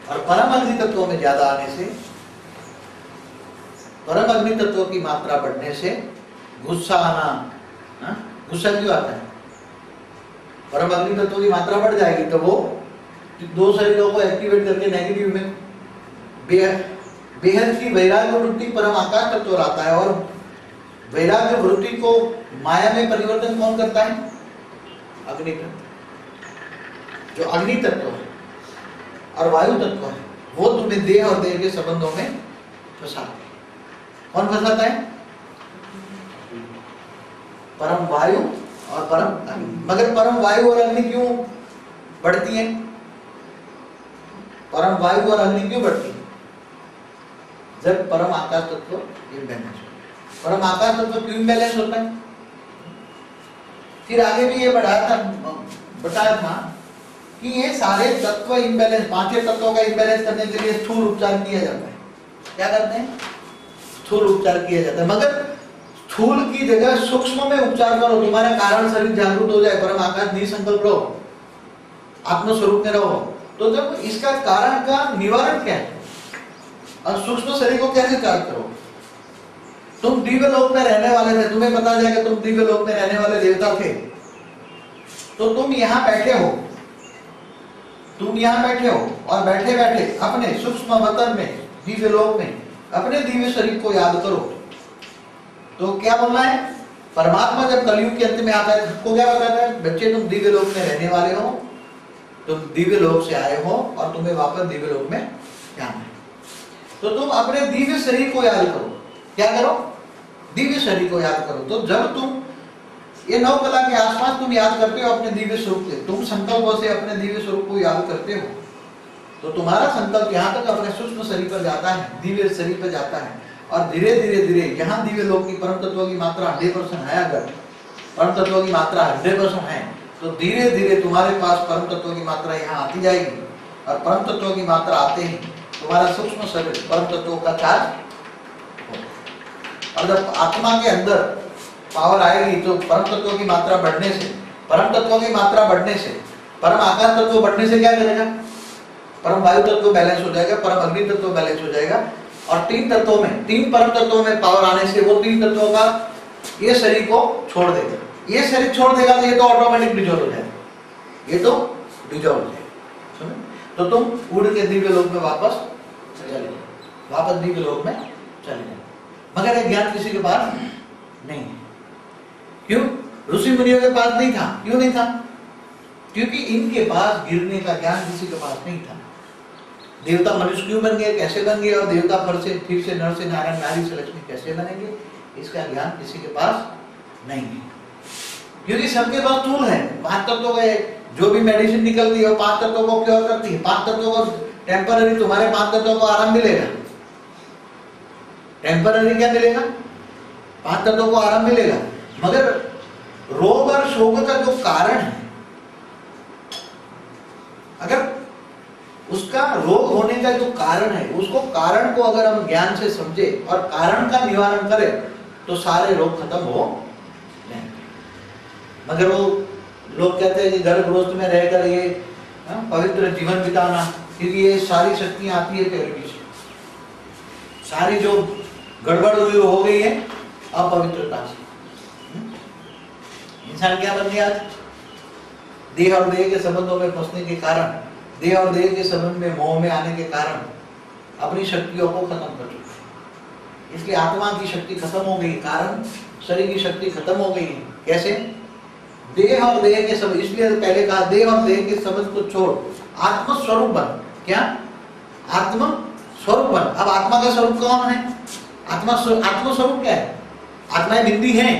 और परम अग्नि तत्वों में ज्यादा आने से, परम अग्नि तत्व की मात्रा बढ़ने से गुस्सा आना, गुस्सा क्यों आता है? परम अग्नि तत्व की मात्रा बढ़ जाएगी तो वो दो शरीरों को एक्टिवेट करके नेगेटिव में बेहद की वैराग्य वृत्ति परम आकाश तत्व लाता है। और वैराग्य वृत्ति को माया में परिवर्तन कौन करता है? अग्नि तत्व। जो अग्नि तत्व है और वायु तत्व है वो तुम्हें देह और देह के संबंधों में फंसाते हैं। कौन फंसाता है? परम वायु और परम अग्नि। मगर परम वायु और अग्नि क्यों बढ़ती है? परम वायु और अग्नि क्यों बढ़ती है? जब परम आकाश तत्व इम्बैलेंस होता है। परम आकाश तत्व क्यों इम्बैलेंस होता है? फिर आगे भी ये बताया था कि ये सारे तत्व इम्बैलेंस, पांचों तत्वों का इम्बैलेंस करने के लिए स्थूल उपचार किया जाता है। क्या करते हैं? स्थूल उपचार किया जाता है। मगर स्थूल की जगह सूक्ष्म में उपचार करो, तुम्हारा कारण शरीर जागरूक हो जाए, परम आकाश निसंकल्प रहो, आत्मस्वरूप में रहो, तो जब इसका कारण का निवारण क्या है और सूक्ष्म शरीर को कैसे कार्य करो? तुम दिव्य लोक में रहने वाले थे, तुम्हें पता जाएगा तुम दिव्य लोक में रहने वाले देवता थे, तो तुम यहां बैठे हो, तुम यहां बैठे हो और बैठे बैठे अपने सूक्ष्म वतन में, दिव्य लोक में अपने दिव्य शरीर को याद करो। तो क्या बोलना है? परमात्मा जब कलयुग के अंत में आता है सबको क्या बताता है? बच्चे तुम दिव्य लोक में रहने वाले हो, तुम दिव्य लोक से आए हो और तुम्हें वापस दिव्य लोक में जाना है। तो तुम अपने दिव्य शरीर को याद करो। क्या करो? दिव्य शरीर को याद करो। तो जब तुम ये नौ कला के आसपास तुम याद करते हो अपने दिव्य स्वरूप से, तुम संकल्प से अपने दिव्य स्वरूप को याद करते हो, तो तुम्हारा संकल्प यहाँ तक अपने सूक्ष्म शरीर पर जाता है, दिव्य शरीर पर जाता है। और धीरे धीरे धीरे यहाँ दिव्य लोक की परम तत्व की मात्रा 100% है, अगर परम तत्व की मात्रा 100% है तो धीरे धीरे तुम्हारे पास परम तत्व की मात्रा यहाँ आती जाएगी। और परम तत्व की मात्रा आते ही तुम्हारा सूक्ष्म शरीर परम तत्व का चार्ज होगा। और जब आत्मा के अंदर पावर आएगी तो परम तत्व की मात्रा बढ़ने से, परम तत्व की मात्रा बढ़ने से, परम आकाश तत्व बढ़ने से क्या करेगा? परम वायु तत्व बैलेंस हो जाएगा, परम अग्नि तत्व बैलेंस हो जाएगा। और तीन तत्वों में, तीन परम तत्वों में पावर आने से वो तीन तत्वों का ये शरीर को छोड़ देगा। ये शरीर छोड़ देगा तो ये तो ऑटोमेटिक डिजॉल्व हो जाएगा, ये तो डिजॉल्व हो जाएगा। तो तुम उड़ के दिव्य लोक में वापस चले जाओ, वापस दिव्य लोक में चले जाओ। मगर ये ज्ञान किसी के पास नहीं है। क्यों? ऋषि मुनियों के पास नहीं था। क्यों नहीं था? क्योंकि इनके पास गिरने का ज्ञान किसी के पास नहीं था। देवता मनुष्य क्यों बन गए, कैसे बन गए, और देवता फर से, फिर से नर से नारायण, नारी से लक्ष्मी कैसे बनेंगे, इसका ज्ञान किसी के पास नहीं है। क्योंकि सबके पास टूल है। पांच तत्वों के जो भी मेडिसिन निकलती है वो पांच तत्वों को क्योर करती है। पांच तत्वों को टेम्पररी, तुम्हारे पांच तत्वों को आराम मिलेगा। टेम्पररी क्या मिलेगा? पांच तत्वों को आराम मिलेगा। मगर रोग और शोक का जो कारण है, अगर उसका रोग होने का जो कारण है, उसको कारण को अगर हम ज्ञान से समझे और कारण का निवारण करें तो सारे रोग खत्म हो जाएंगे। मगर वो लोग कहते हैं कि घर गृहस्थ में रहकर ये पवित्र जीवन बिताना, क्योंकि ये सारी शक्तियां आती है प्योरिटी से, सारी जो गड़बड़ हुई हो गई है अपवित्रता से। इंसान क्या बन गया? देह और देह के संबंधों में फंसने के कारण, देह और देह के संबंध में मोह में आने के कारण अपनी शक्तियों को खत्म कर चुका है। इसलिए आत्मा की शक्ति खत्म हो गई, कारण शरीर की शक्ति खत्म हो गई है। कैसे? देह और देह के संबंध। इसलिए पहले कहा देह और देह के संबंध को छोड़, आत्म स्वरूप बन। क्या? आत्म स्वरूप बन। अब आत्मा का स्वरूप कौन है? आत्म स्वरूप क्या है? आत्माएं बिंदी है,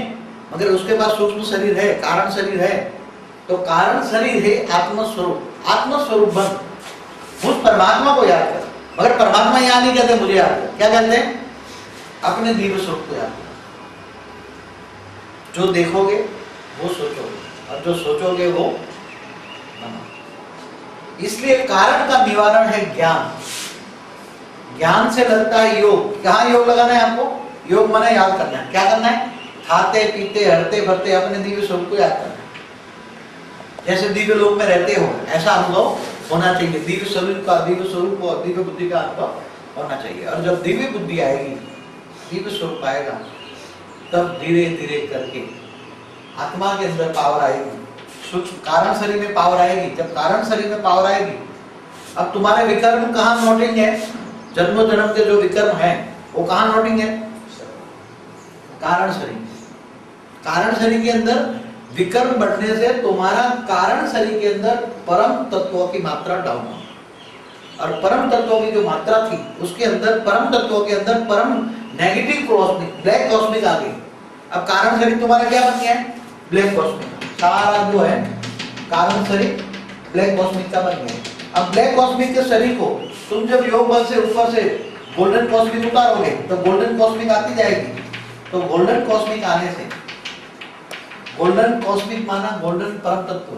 मगर उसके पास सूक्ष्म शरीर है, कारण शरीर है। तो कारण शरीर है आत्मस्वरूप। आत्मस्वरूप बन, उस परमात्मा को याद कर। मगर परमात्मा यहाँ नहीं कहते मुझे याद कर, क्या कहते हैं? अपने दिव्य स्वरूप को याद कर। जो देखोगे वो सोचोगे, और जो सोचोगे वो बनाओगे। इसलिए कारण का निवारण है ज्ञान। ज्ञान से लगता है योग। कहाँ योग लगाना है आपको? योग माने याद करना है। क्या करना है? खाते पीते हरते भरते अपने दिव्य स्वरूप को याद करना है। जैसे दिव्य लोक में रहते हो ऐसा अनुभव होना चाहिए, दिव्य स्वरूप का, दिव्य स्वरूप और दिव्य बुद्धि का अनुभव होना चाहिए। और जब दिव्य बुद्धि आएगी, दिव्य स्वरूप आएगा, तब धीरे धीरे करके आत्मा के अंदर पावर आएगी, सूक्ष्म कारण शरीर में पावर आएगी। जब कारण शरीर में पावर आएगी, अब तुम्हारे विकर्म कहाँ नोटिंग है? जन्म जन्म के जो विकर्म है वो कहाँ नोटिंग है? कारण शरीर। कारण शरीर के अंदर विकर्म बढ़ने से तुम्हारा कारण शरीर के अंदर परम तत्वों की मात्रा डाउन हो, और परम तत्वों की जो मात्रा थी उसके अंदर, परम तत्वों के अंदर परम नेगेटिव कॉस्मिक, ब्लैक कॉस्मिक आ गई। अब कारण शरीर तुम्हारा क्या बन गया है? Black cosmic. सारा जो है कारण शरीर ब्लैक कॉस्मिक का बन गया। अब ब्लैक कॉस्मिक के शरीर को तुम जब योग बल से ऊपर से गोल्डन कॉस्मिक उतारोगे तो गोल्डन कॉस्मिक आती जाएगी। तो गोल्डन कॉस्मिक आने से, गोल्डन कॉस्मिक माना गोल्डन परम तत्व,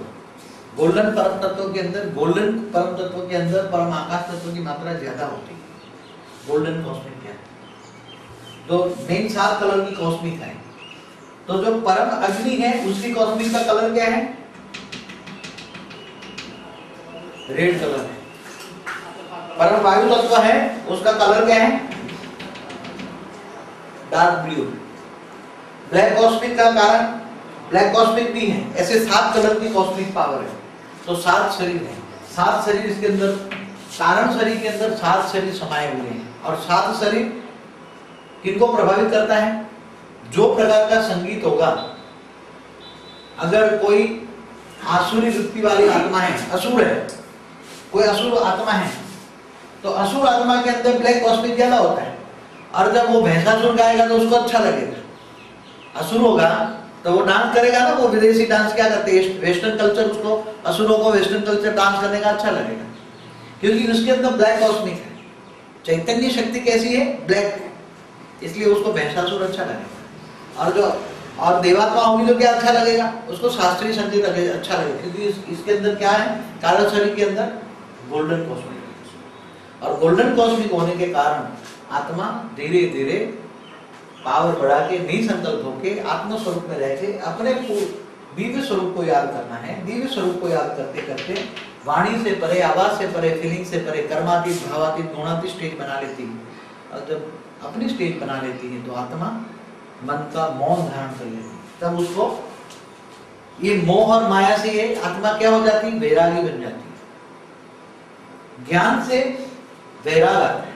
गोल्डन परम तत्व के अंदर, गोल्डन परम तत्व के अंदर परम आकाश तत्व की मात्रा ज्यादा होती है। गोल्डन कॉस्मिक क्या है? तो मेन 7 कलर की कॉस्मिक है। तो जो परम अग्नि है उसकी कॉस्मिक का कलर क्या है? रेड कलर है। परम वायु तत्व है उसका कलर क्या है? Dark blue. ब्लैक कॉस्मिक का कारण ब्लैक कॉस्मिक भी है। ऐसे 7 कलर की कॉस्मिक पावर है। तो 7 शरीर है, 7 शरीर इसके अंदर, कारण शरीर के अंदर 7 शरीर समाये हुए हैं। और 7 शरीर किनको प्रभावित करता है? जो प्रकार का संगीत होगा, अगर कोई आसुरी वृत्ति वाली आत्मा है, असुर है, कोई असुर आत्मा है, तो असुर आत्मा के अंदर ब्लैक कॉस्मिक ज्यादा होता है। और जब वो भैंसासुर गाएगा तो उसको अच्छा लगेगा। असुर होगा तो वो डांस करेगा ना, वो विदेशी डांस क्या करते हैं, वेस्टर्न कल्चर, उसको असुरों को वेस्टर्न कल्चर डांस करने का अच्छा लगेगा, क्योंकि उसके अंदर ब्लैक कॉस्मिक है। चैतन्य शक्ति कैसी है? ब्लैक, इसलिए उसको भैंसासुर अच्छा लगेगा। और देवात्मा होगी तो क्या अच्छा लगेगा? उसको शास्त्रीय संगीत अच्छा लगेगा, क्योंकि इसके अंदर क्या है? कारण शरीर के अंदर गोल्डन कॉस्मिक। और गोल्डन कॉस्मिक होने के कारण आत्मा धीरे धीरे पावर बढ़ा के, निसंकल्प होके, आत्म स्वरूप में रह के अपने दिव्य स्वरूप को याद करना है। दिव्य स्वरूप को याद करते करते वाणी से परे, आवाज से परे, फीलिंग से परे, कर्मातीत, भावातीत, गुणातीत स्टेज बना लेती है। और जब अपनी स्टेज बना लेती है तो आत्मा मन का मौन धारण कर लेती है। तब उसको ये मोह और माया से ये आत्मा क्या हो जाती है? वैरागी बन जाती है। ज्ञान से वैराग आता है,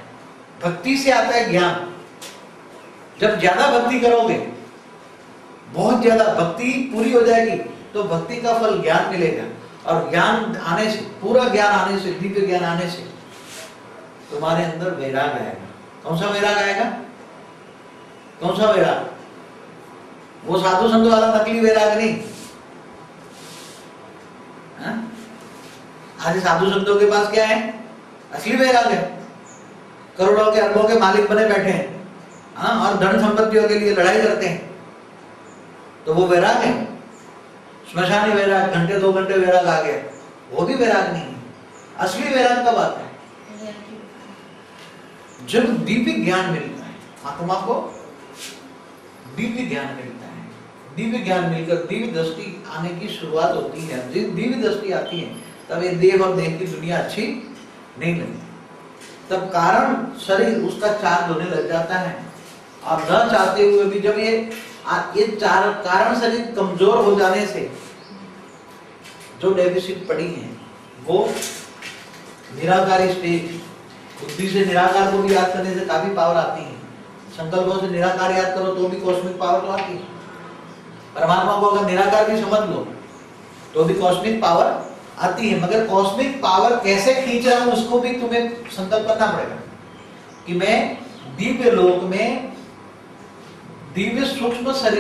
भक्ति से आता है ज्ञान। जब ज्यादा भक्ति करोगे, बहुत ज्यादा भक्ति पूरी हो जाएगी, तो भक्ति का फल ज्ञान मिलेगा। और ज्ञान आने से, पूरा ज्ञान आने से, दिव्य ज्ञान आने से तुम्हारे अंदर वैराग आएगा। कौन सा वैराग आएगा? कौन सा वैराग? वो साधु संत वाला नकली वैराग नहीं। आज साधु संतों के पास क्या है? असली वैराग है। करोड़ों के, अरबों के मालिक बने बैठे हैं, और धन संपत्तियों के लिए लड़ाई करते हैं, तो वो वैराग है। श्मशानी वैराग, घंटे 2 घंटे वैराग आ गया, वो भी वैराग नहीं है। असली वैराग कब आता है? जब दिव्य ज्ञान मिलता है, आत्मा को दिव्य ज्ञान मिलता है। दिव्य ज्ञान मिलकर दिव्य दृष्टि आने की शुरुआत होती है। जब दिव्य दृष्टि आती है तब ये देह और देह की दुनिया अच्छी नहीं लगती। तब कारण शरीर उसका चार्ज होने लग जाता है। और न चाहते हुए भी जब ये कारण शरीर कमजोर हो जाने से जो डेफिसिट पड़ी है, वो निराकारी स्टेज, बुद्धि से निराकार को भी याद करने से काफी पावर आती है। संकल्पों से निराकार याद करो तो भी कॉस्मिक पावर तो आती है। परमात्मा को अगर निराकार भी समझ लो तो भी कॉस्मिक पावर आती है। मगर कॉस्मिक पावर कैसे खींच रहा हूं उसको भी तुम्हें संकल्प करना पड़ेगा कि मैं दिव्य लोक में दिव्य सूक्ष्म शरीर